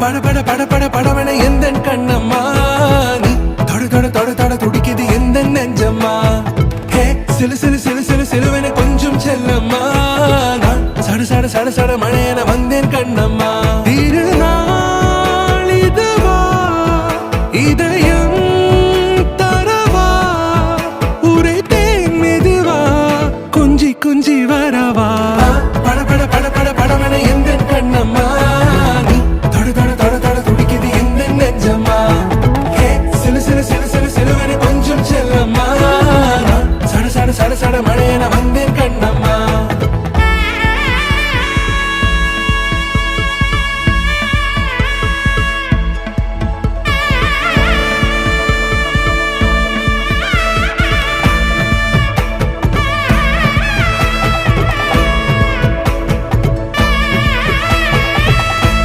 பட பட பட பட படவன எந்த கண்ணம்மா நீ தொட தொட தொட தொட துடிக்குது எந்த நெஞ்சம்மா ஹே சிலு சிலு சிலு சிலு சிலுவன கொஞ்சம் செல்லம்மா நான் சட சட சட சட மழையன வந்தேன் கண்ணம்மா